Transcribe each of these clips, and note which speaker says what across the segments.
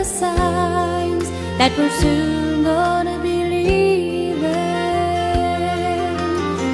Speaker 1: signs that we're soon gonna be leaving.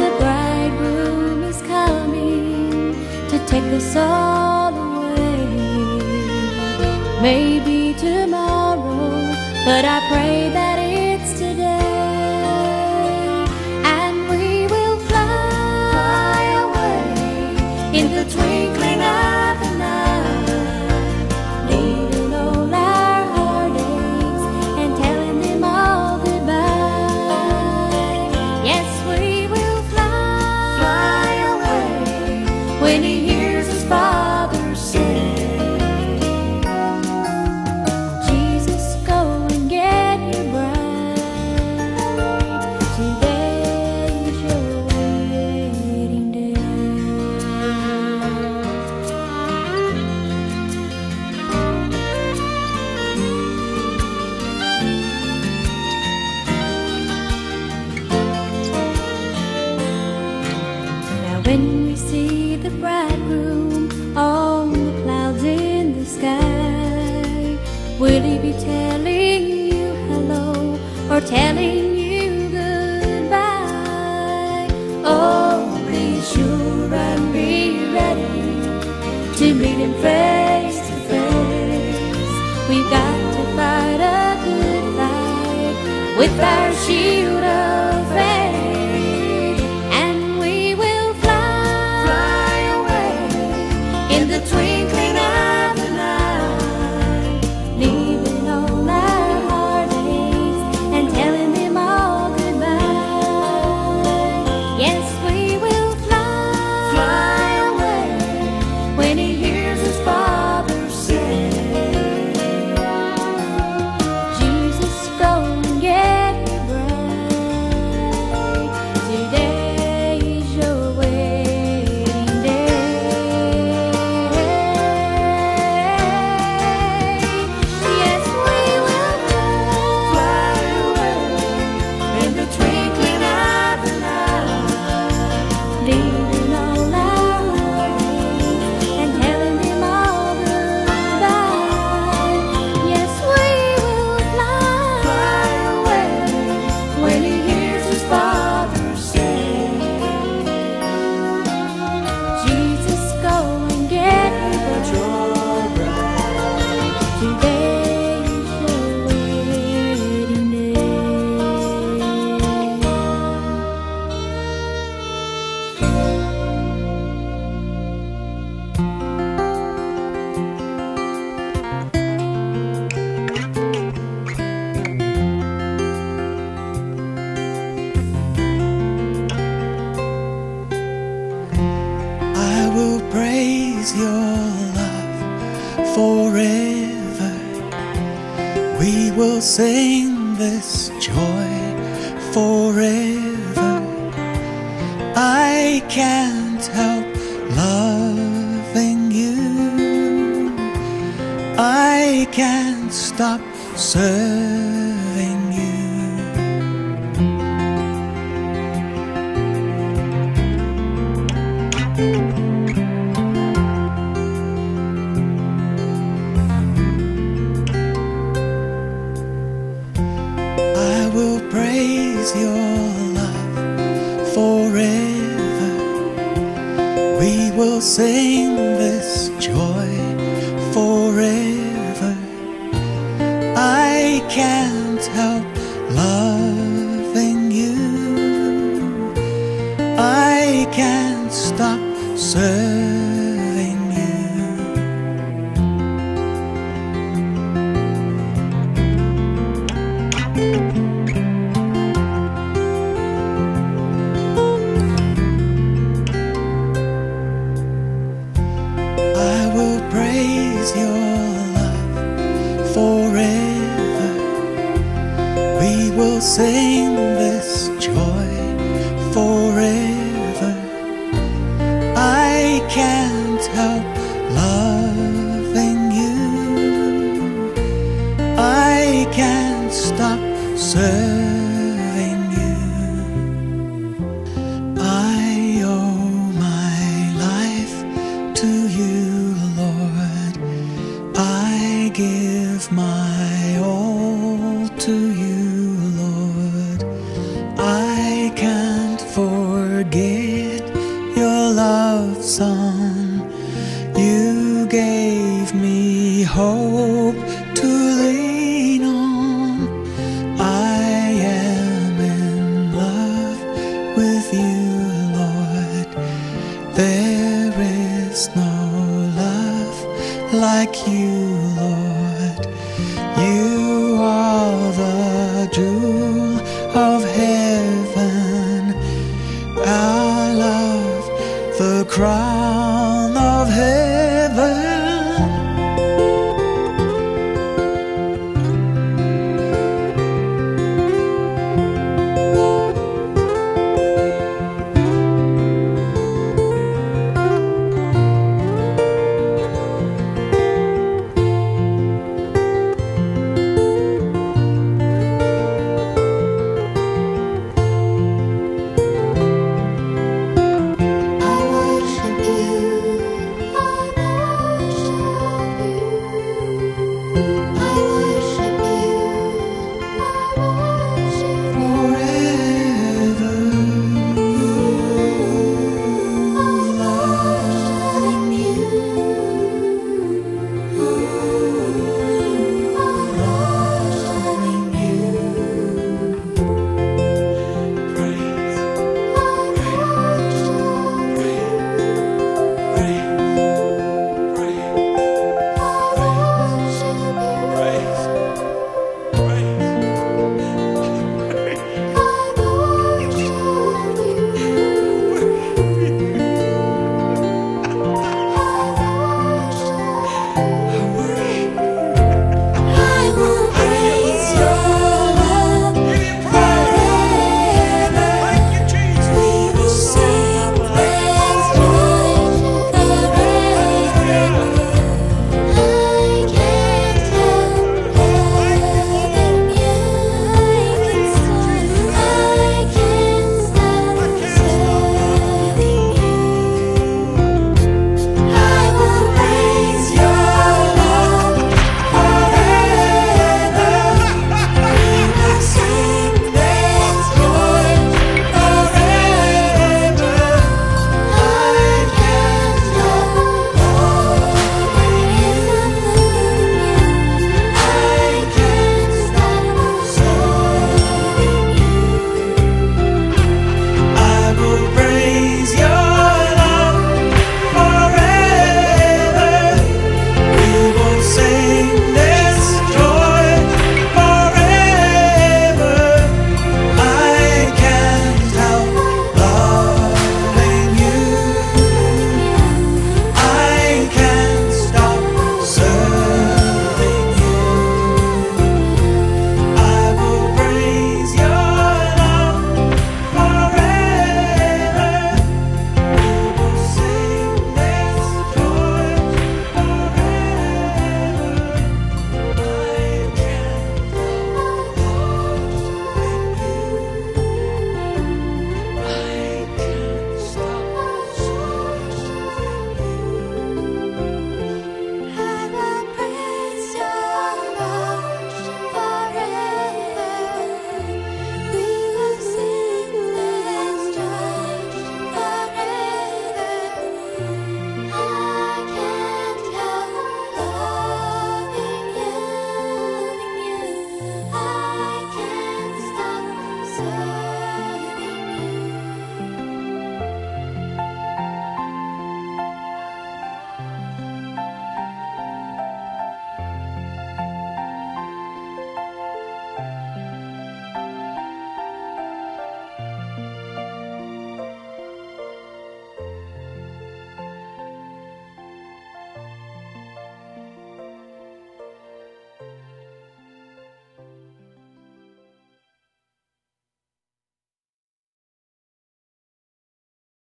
Speaker 1: The bridegroom is coming to take us all away. Maybe tomorrow, but I pray that it's today. And we will fly away in the twinkling of an eye, leaving all our heartaches and telling them all goodbye. Yes, we will fly away when he hears his Father say, Jesus, go and get your bride. Today's your wedding day. Now when we see the bridegroom on the clouds in the sky, will he be telling you hello or telling you goodbye? Oh, be sure and be ready to meet him face to face. We've got to fight a good fight with our shield of faith, and we will fly away in the twinkling of an eye, leaving all our heartaches and telling them all goodbye. Yes, we will fly away when he hears his Father say, Jesus, go and get your bride. Today is your wedding day. Yes, we will fly away in the twinkling of an eye, leaving all our heartaches and telling them all goodbye. Yes, we will fly away when he hears his Father say, Jesus, go and get your bride. Today is your wedding day.
Speaker 2: I will praise your love forever. We will sing this joy forever. I can't help loving you. I can't stop serving you. I will praise your love forever. We will sing this joy forever. I can't help loving you. I can't stop serving you. I will praise your love forever. We will sing this joy forever. I can't help loving you. I can't stop serving you. I owe my life to you, Lord. I give my forget your love song. You gave me hope to lean on. I am in love with you, Lord. There is no love like you, Lord. You are the jewel of heaven, our love, the crown of heaven.